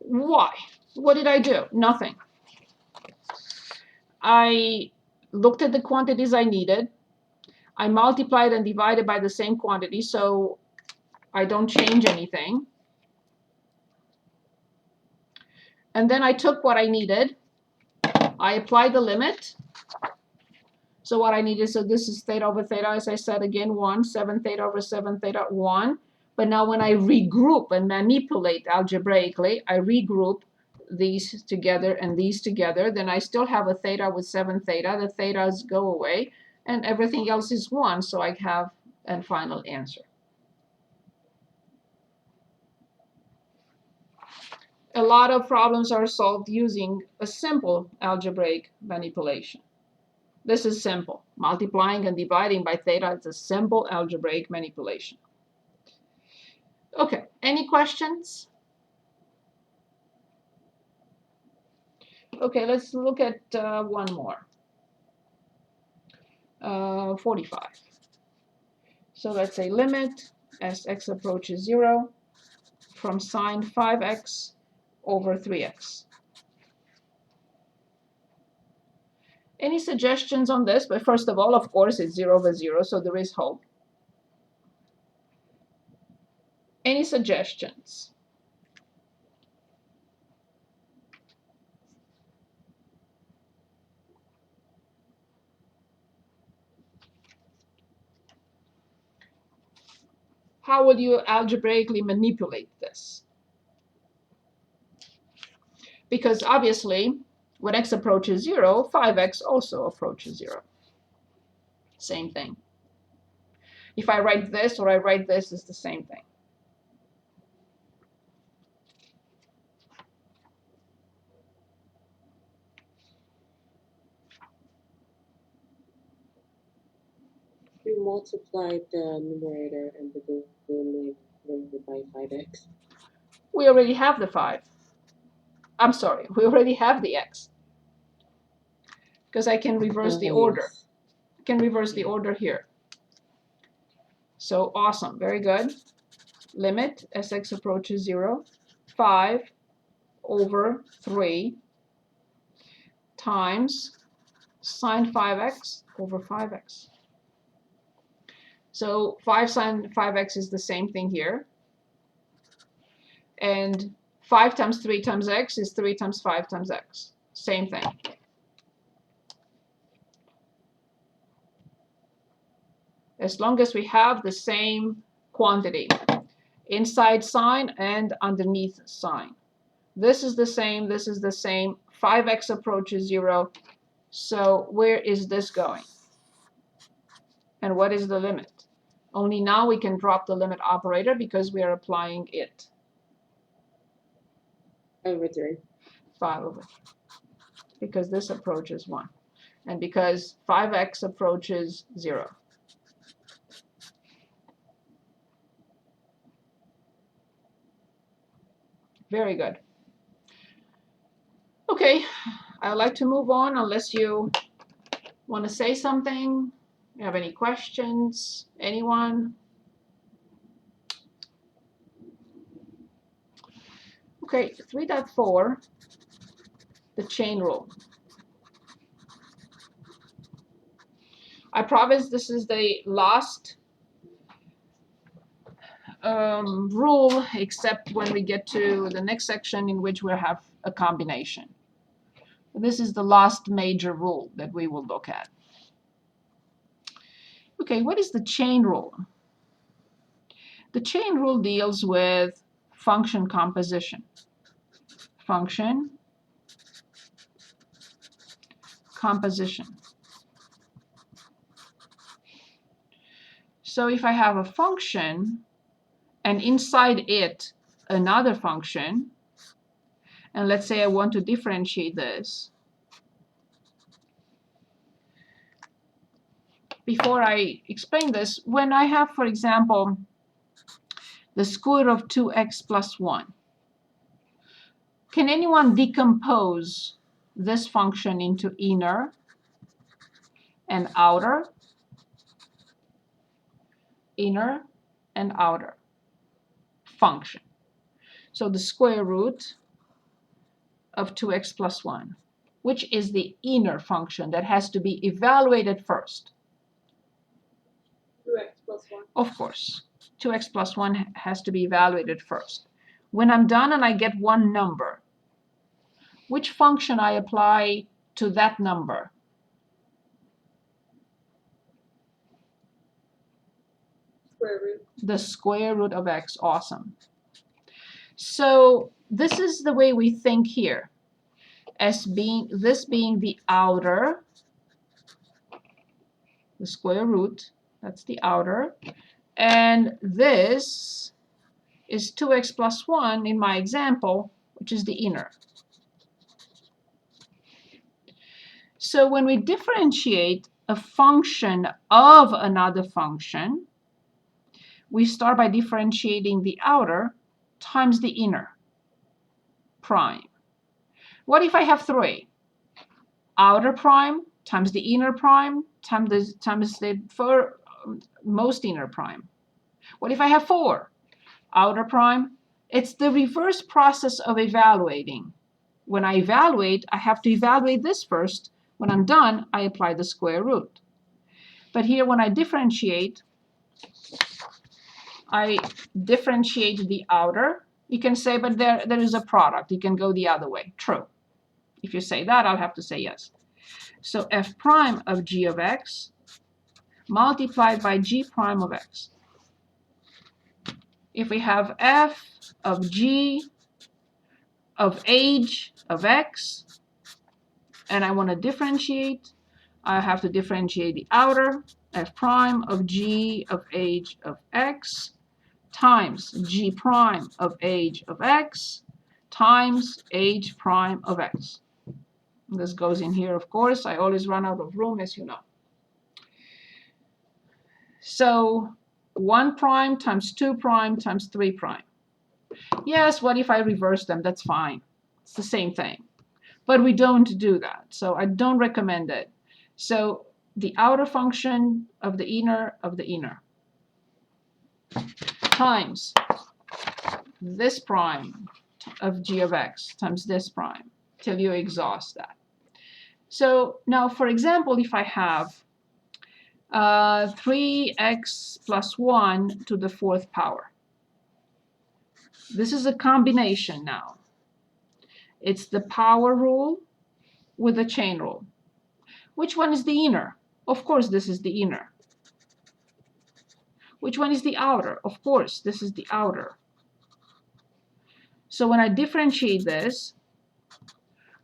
Why? What did I do? Nothing. I looked at the quantities I needed. I multiplied and divided by the same quantity, so I don't change anything. And then I took what I needed. I applied the limit. So what I needed, so this is theta over theta, as I said again, 1, 7 theta over 7 theta, 1. But now when I regroup and manipulate algebraically, I regroup these together and these together, then I still have a theta with 7 theta. The thetas go away, and everything else is 1, so I have a final answer. A lot of problems are solved using a simple algebraic manipulation. This is simple. Multiplying and dividing by theta is a simple algebraic manipulation. Okay, any questions? Okay, let's look at one more. 45. So let's say limit as x approaches 0 from sine 5x over 3x. Any suggestions on this? But first of all, of course, it's 0 over 0, so there is hope. Any suggestions? How would you algebraically manipulate this? Because obviously, when x approaches 0, 5x also approaches 0. Same thing. If I write this or I write this, it's the same thing. We multiplied the numerator and the denominator by 5x. We already have the 5. I'm sorry, we already have the x. Because I can reverse the order. Yes. I can reverse the order here. So awesome, very good. Limit as x approaches 0, 5 over 3 times sine 5x over 5x. So 5 sine 5x is the same thing here. And 5 times 3 times x is 3 times 5 times x. Same thing. As long as we have the same quantity inside sine and underneath sine. This is the same, this is the same. 5x approaches 0. So where is this going? And what is the limit? Only now we can drop the limit operator because we are applying it. 5 over 3. 5 over 3. Because this approaches 1. And because 5x approaches 0. Very good. Okay, I'd like to move on unless you want to say something. You have any questions? Anyone? Okay, 3.4, the chain rule. I promise this is the last rule, except when we get to the next section in which we'll have a combination. This is the last major rule that we will look at. Okay, what is the chain rule? The chain rule deals with function composition. Function composition. So if I have a function and inside it another function, and let's say I want to differentiate this. Before I explain this, when I have, for example, the square root of 2x plus 1, can anyone decompose this function into inner and outer? Inner and outer function. So the square root of 2x plus 1, which is the inner function that has to be evaluated first. 2x plus 1. Of course, 2x plus 1 has to be evaluated first. When I'm done and I get one number, which function I apply to that number? Square root. The square root of x. Awesome. So this is the way we think here, as being this being the outer, the square root, that's the outer, and this is 2x plus 1 in my example, which is the inner. So when we differentiate a function of another function, we start by differentiating the outer times the inner prime. What if I have 3? Outer prime times the inner prime times the most inner prime. What if I have 4? Outer prime. It's the reverse process of evaluating. When I evaluate, I have to evaluate this first. When I'm done, I apply the square root. But here, when I differentiate the outer. You can say, but there is a product. You can go the other way. True. If you say that, I'll have to say yes. So f prime of g of x multiplied by g prime of x. If we have f of g of age of x, and I want to differentiate, I have to differentiate the outer, f prime of g of age of x, times g prime of age of x, times age prime of x. This goes in here, of course. I always run out of room, as you know. So 1 prime times 2 prime times 3 prime. Yes, what if I reverse them? That's fine. It's the same thing. But we don't do that, so I don't recommend it. So the outer function of the inner times this prime of g of x times this prime till you exhaust that. So now, for example, if I have 3x plus 1 to the 4th power. This is a combination now. It's the power rule with a chain rule. Which one is the inner? Of course, this is the inner. Which one is the outer? Of course, this is the outer. So when I differentiate this,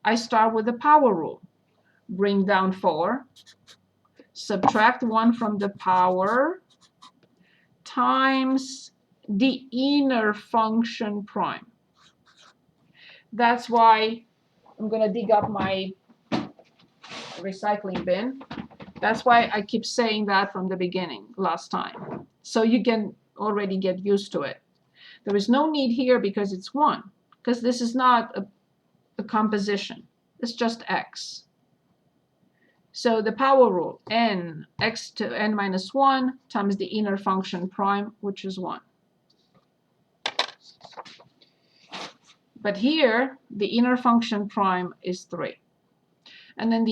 I start with the power rule. Bring down 4, subtract 1 from the power, times the inner function prime. That's why I'm going to dig up my recycling bin. That's why I keep saying that from the beginning last time. So you can already get used to it. There is no need here because it's 1, because this is not a composition. It's just x. So the power rule, n, x to n minus 1 times the inner function prime, which is 1. But here, the inner function prime is 3. And then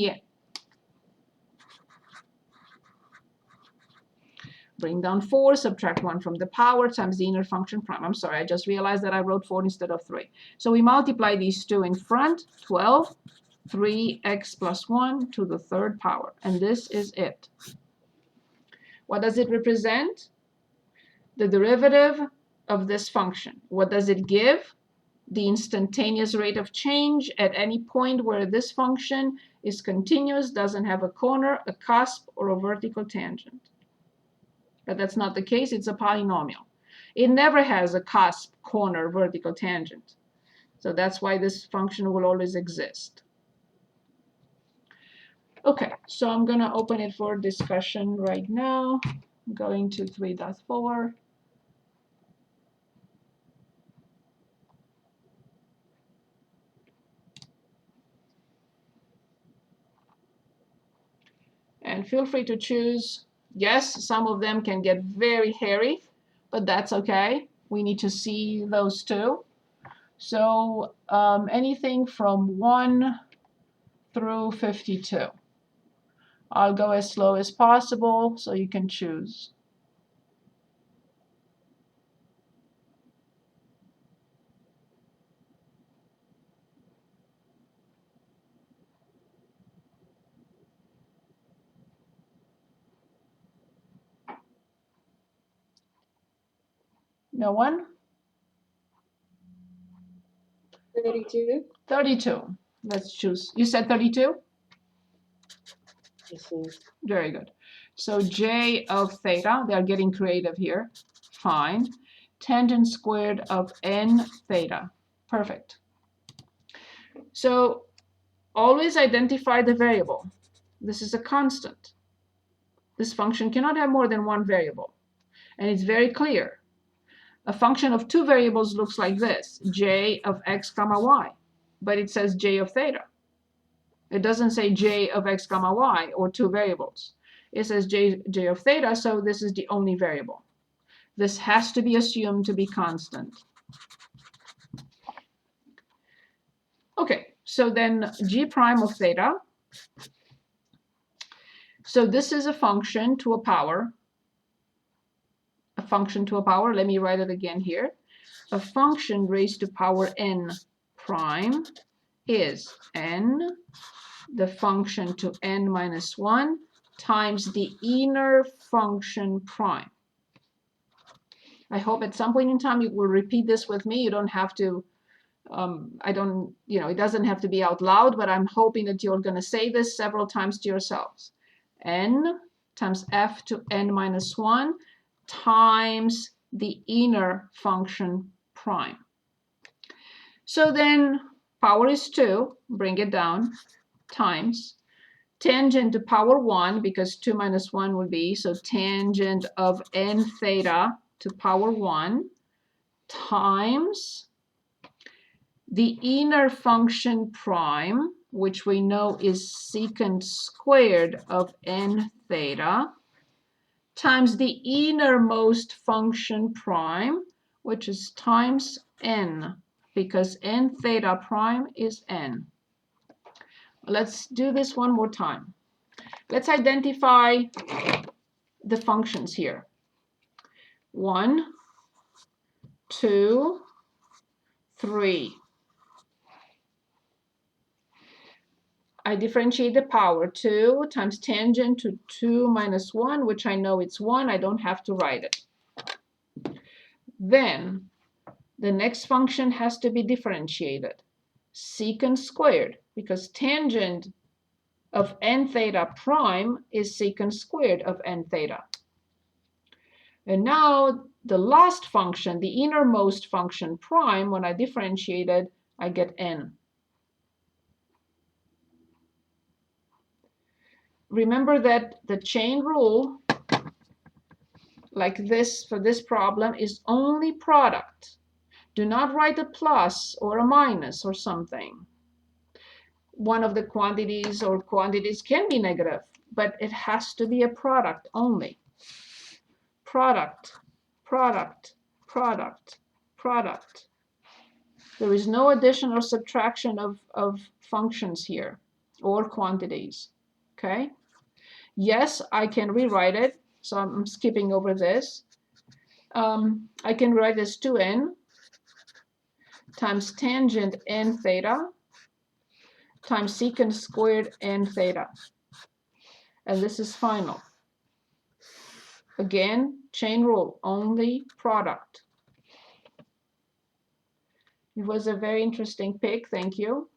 bring down 4, subtract 1 from the power times the inner function prime. I'm sorry, I just realized that I wrote 4 instead of 3. So we multiply these two in front, 12, 3x plus 1 to the 3rd power. And this is it. What does it represent? The derivative of this function. What does it give? The instantaneous rate of change at any point where this function is continuous, doesn't have a corner, a cusp, or a vertical tangent. But that's not the case. It's a polynomial. It never has a cusp, corner, vertical tangent. So that's why this function will always exist. Okay, so I'm going to open it for discussion right now. I'm going to 3.4. And feel free to choose. Yes, some of them can get very hairy, but that's okay. We need to see those too. So anything from 1 through 52. I'll go as slow as possible so you can choose. No one? 32. 32. Let's choose. You said 32? Yes, yes. Very good. So j of theta, they're getting creative here. Fine. Tangent squared of n theta. Perfect. So always identify the variable. This is a constant. This function cannot have more than one variable. And it's very clear. A function of two variables looks like this, j of x comma y, but it says j of theta. It doesn't say j of x comma y or two variables. It says j of theta, so this is the only variable. This has to be assumed to be constant. Okay, so then g prime of theta. So this is a function to a power. A function to a power, let me write it again here. A function raised to power n prime is n, the function to n minus 1, times the inner function prime. I hope at some point in time you will repeat this with me. You don't have to, it doesn't have to be out loud, but I'm hoping that you're going to say this several times to yourselves. N times f to n minus 1 times the inner function prime. So then power is 2, bring it down, times tangent to power 1, because 2 minus 1 would be, so tangent of n theta to power 1 times the inner function prime, which we know is secant squared of n theta, times the innermost function prime, which is times n, because n theta prime is n. Let's do this one more time. Let's identify the functions here. 1, 2, 3. I differentiate the power. 2 times tangent to 2 minus 1, which I know it's 1. I don't have to write it. Then the next function has to be differentiated. Secant squared, because tangent of n theta prime is secant squared of n theta. And now the last function, the innermost function prime, when I differentiate it, I get n. Remember that the chain rule, like this for this problem, is only product. Do not write a plus or a minus or something. One of the quantities or quantities can be negative, but it has to be a product only. Product, product, product, product. There is no addition or subtraction of functions here or quantities, okay? Yes, I can rewrite it, so I'm skipping over this. I can write this 2n times tangent n theta times secant squared n theta. And this is final. Again, chain rule, only product. It was a very interesting pick, thank you.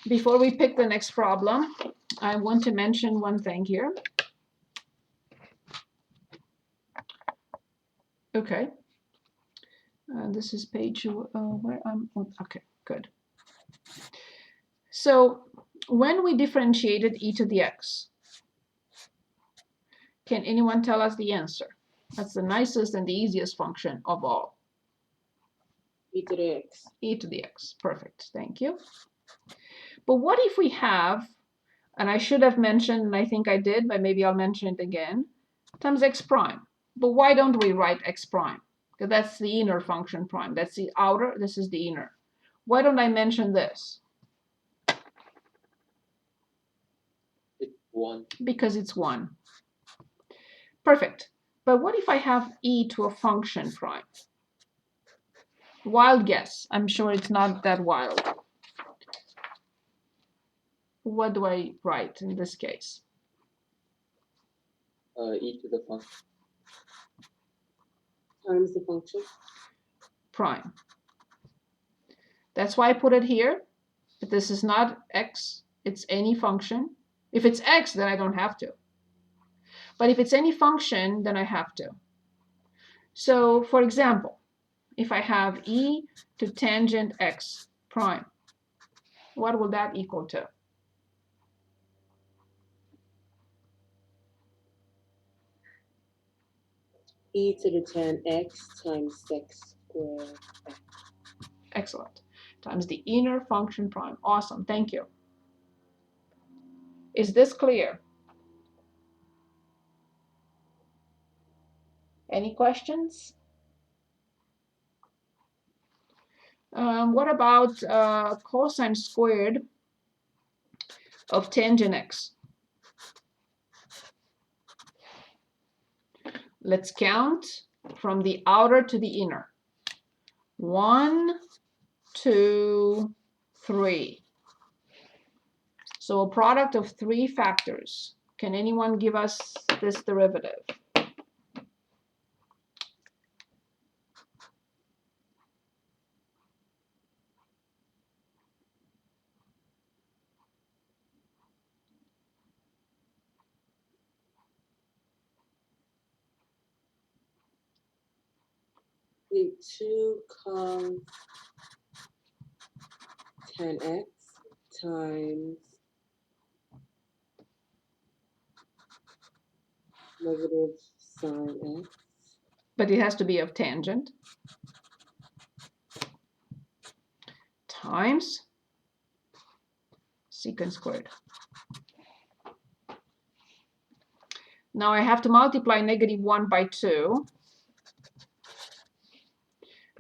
Before we pick the next problem, I want to mention one thing here. Okay. This is page where I'm, okay, good. So when we differentiated e to the x, can anyone tell us the answer? That's the nicest and the easiest function of all. E to the x. E to the x, perfect, thank you. But what if we have, and I should have mentioned, and I think I did, but maybe I'll mention it again, times x prime. But why don't we write x prime? Because that's the inner function prime. That's the outer, this is the inner. Why don't I mention this? It's 1. Because it's 1. Perfect. But what if I have e to a function prime? Wild guess. I'm sure it's not that wild. What do I write in this case? E to the function. Times the function. Prime. That's why I put it here. But this is not x, it's any function. If it's x, then I don't have to. But if it's any function, then I have to. So, for example, if I have e to tangent x prime, what will that equal to? E to the 10x times x squared. Excellent. Times the inner function prime. Awesome. Thank you. Is this clear? Any questions? What about cosine squared of tangent x? Let's count from the outer to the inner. 1, 2, 3. So a product of 3 factors. Can anyone give us this derivative? The 2 cos 10x times negative sine x. But it has to be of tangent. Times secant squared. Now I have to multiply negative 1 by 2.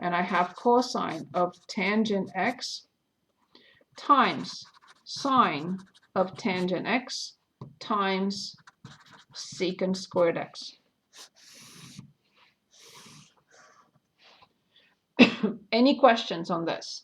And I have cosine of tangent x times sine of tangent x times secant squared x. Any questions on this?